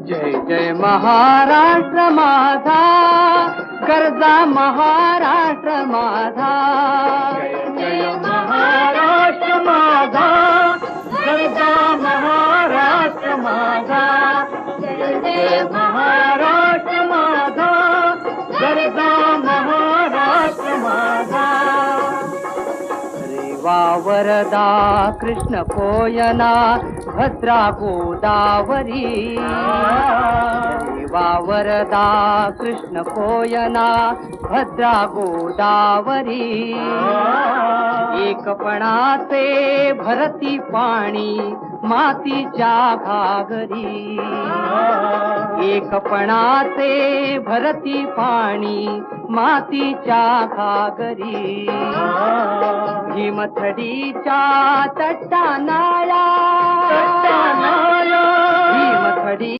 जय जय महाराष्ट्र माझा, गरजा महाराष्ट्र माझा. जय जय महाराष्ट्र माझा, गरजा महाराष्ट्र माझा. जय जय महाराष्ट्र माझा, गरजा महाराष्ट्र माझा. वरदा कृष्ण कोयना भद्रा गोदावरी. वरदा कृष्ण कोयना भद्रा गोदावरी. एकपणाचे भरती पाणी मातीच्या घागरी. एकपणाचे भरती पाणी मातीच्या घागरी. भीमथडीच्या तटानाळा, भीमथडी